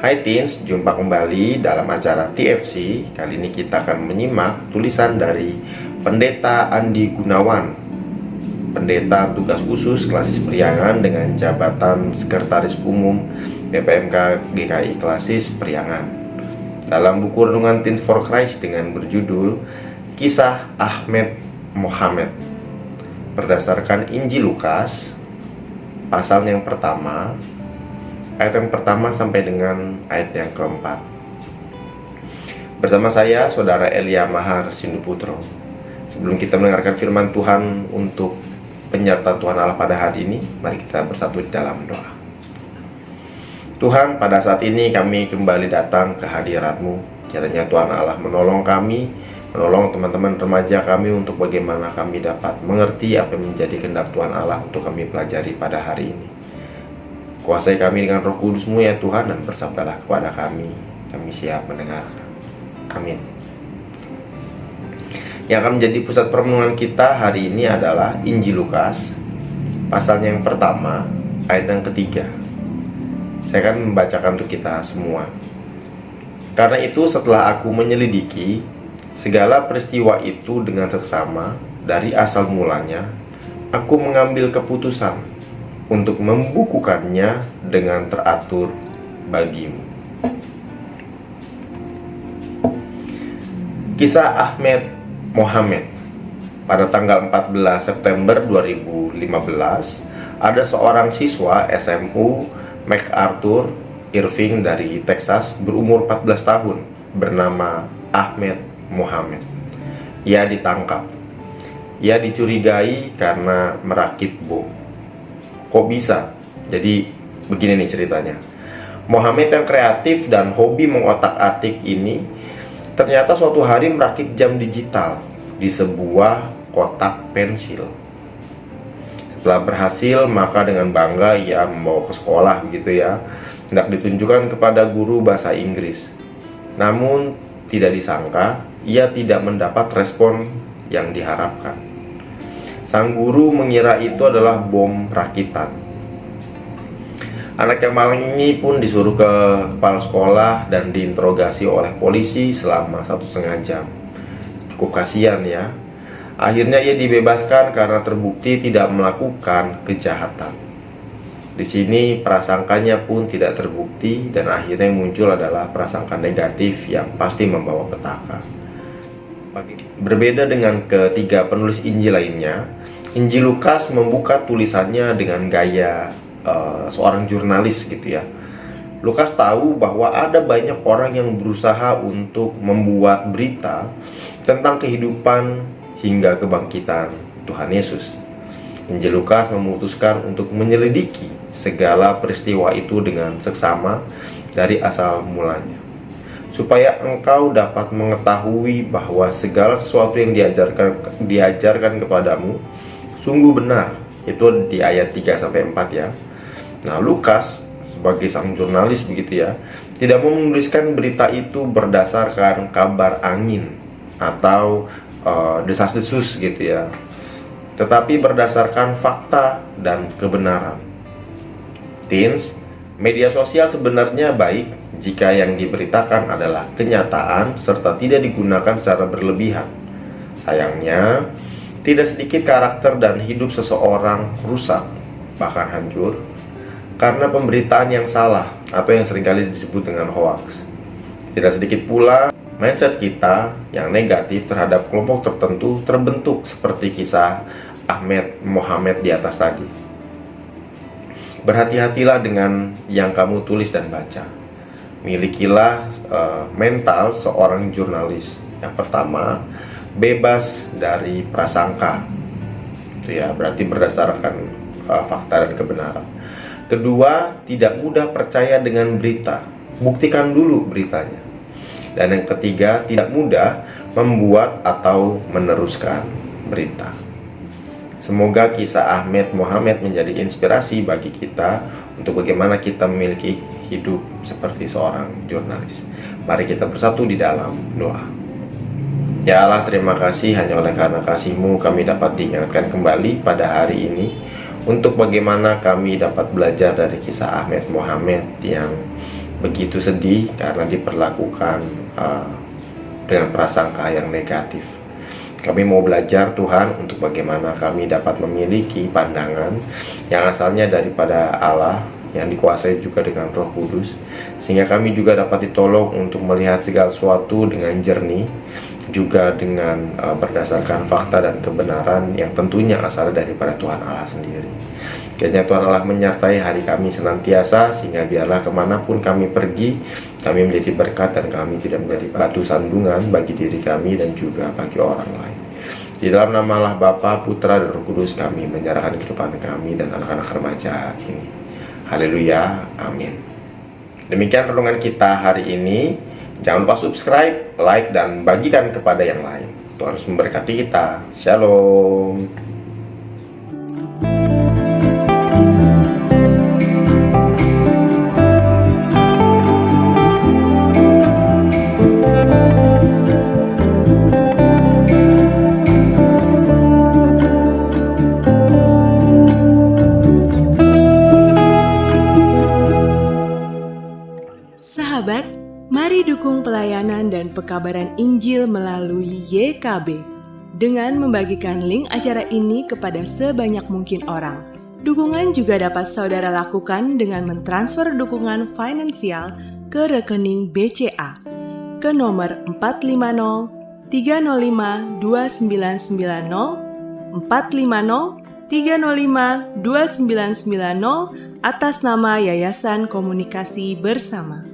Hai teens, jumpa kembali dalam acara TFC. Kali ini kita akan menyimak tulisan dari Pendeta Andi Gunawan, pendeta tugas khusus Klasis Priangan dengan jabatan Sekretaris Umum PPMK GKI Klasis Priangan, dalam buku renungan Teens for Christ dengan berjudul Kisah Ahmed Mohamed, berdasarkan Injil Lukas pasal yang pertama, ayat yang pertama sampai dengan ayat yang keempat. Bersama saya, Saudara Elia Mahar Sinduputro. Sebelum kita mendengarkan firman Tuhan untuk penyertaan Tuhan Allah pada hari ini, mari kita bersatu di dalam doa. Tuhan, pada saat ini kami kembali datang ke hadirat-Mu. Kiranya Tuhan Allah menolong kami, menolong teman-teman remaja kami untuk bagaimana kami dapat mengerti apa yang menjadi kehendak Tuhan Allah untuk kami pelajari pada hari ini. Kuasai kami dengan Roh Kudus-Mu ya Tuhan, dan bersabdalah kepada kami siap mendengarkan. Amin. Yang akan menjadi pusat perenungan kita hari ini adalah Injil Lukas pasal yang pertama, ayat yang ketiga. Saya akan membacakan untuk kita semua. Karena itu setelah aku menyelidiki segala peristiwa itu dengan seksama dari asal mulanya, aku mengambil keputusan untuk membukukannya dengan teratur bagimu. Kisah Ahmed Mohamed. Pada tanggal 14 September 2015, ada seorang siswa SMU MacArthur Irving dari Texas berumur 14 tahun bernama Ahmed Mohamed. Ia ditangkap. Ia dicurigai karena merakit bom. Kok bisa? Jadi begini nih ceritanya. Mohamed yang kreatif dan hobi mengotak-atik ini ternyata suatu hari merakit jam digital di sebuah kotak pensil. Setelah berhasil, maka dengan bangga ia membawa ke sekolah begitu ya, hendak ditunjukkan kepada guru bahasa Inggris. Namun tidak disangka ia tidak mendapat respon yang diharapkan. Sang guru mengira itu adalah bom rakitan. Anak yang malang ini pun disuruh ke kepala sekolah dan diinterogasi oleh polisi selama 1,5 jam. Cukup kasihan ya. Akhirnya ia dibebaskan karena terbukti tidak melakukan kejahatan. Di sini prasangkanya pun tidak terbukti, dan akhirnya yang muncul adalah prasangka negatif yang pasti membawa petaka. Berbeda dengan ketiga penulis Injil lainnya, Injil Lukas membuka tulisannya dengan gaya seorang jurnalis gitu ya. Lukas tahu bahwa ada banyak orang yang berusaha untuk membuat berita tentang kehidupan hingga kebangkitan Tuhan Yesus. Injil Lukas memutuskan untuk menyelidiki segala peristiwa itu dengan seksama dari asal mulanya, supaya engkau dapat mengetahui bahwa segala sesuatu yang diajarkan kepadamu sungguh benar. Itu di ayat 3-4 ya. Nah, Lukas sebagai sang jurnalis begitu ya, tidak mau menuliskan berita itu berdasarkan kabar angin atau desas-desus gitu ya, tetapi berdasarkan fakta dan kebenaran. Teens, media sosial sebenarnya baik jika yang diberitakan adalah kenyataan serta tidak digunakan secara berlebihan. Sayangnya, tidak sedikit karakter dan hidup seseorang rusak, bahkan hancur, karena pemberitaan yang salah atau yang seringkali disebut dengan hoax. Tidak sedikit pula mindset kita yang negatif terhadap kelompok tertentu terbentuk seperti kisah Ahmed Mohamed di atas tadi. Berhati-hatilah dengan yang kamu tulis dan baca. Milikilah mental seorang jurnalis. Yang pertama, bebas dari prasangka. Itu ya, berarti berdasarkan fakta dan kebenaran. Kedua, tidak mudah percaya dengan berita. Buktikan dulu beritanya. Dan yang ketiga, tidak mudah membuat atau meneruskan berita. Semoga kisah Ahmed Mohamed menjadi inspirasi bagi kita untuk bagaimana kita memiliki hidup seperti seorang jurnalis. Mari kita bersatu di dalam doa. Ya Allah, terima kasih, hanya oleh karena kasih-Mu kami dapat diingatkan kembali pada hari ini untuk bagaimana kami dapat belajar dari kisah Ahmed Mohamed yang begitu sedih karena diperlakukan dengan prasangka yang negatif. Kami mau belajar Tuhan untuk bagaimana kami dapat memiliki pandangan yang asalnya daripada Allah, yang dikuasai juga dengan Roh Kudus, sehingga kami juga dapat ditolong untuk melihat segala sesuatu dengan jernih, juga dengan berdasarkan fakta dan kebenaran yang tentunya asal daripada Tuhan Allah sendiri. Kiranya Tuhan Allah menyertai hari kami senantiasa, sehingga biarlah kemanapun kami pergi, kami menjadi berkat dan kami tidak menjadi batu sandungan bagi diri kami dan juga bagi orang lain. Di dalam nama Allah Bapa, Putra, dan Roh Kudus kami menyerahkan kehidupan kami dan anak-anak remaja ini. Haleluya, amin. Demikian renungan kita hari ini. Jangan lupa subscribe, like, dan bagikan kepada yang lain. Tuhan Yesus memberkati kita. Shalom. Sahabat, mari dukung pelayanan dan pekabaran Injil melalui YKB dengan membagikan link acara ini kepada sebanyak mungkin orang. Dukungan juga dapat saudara lakukan dengan mentransfer dukungan finansial ke rekening BCA ke nomor 450 305 2990 450 305 2990 atas nama Yayasan Komunikasi Bersama.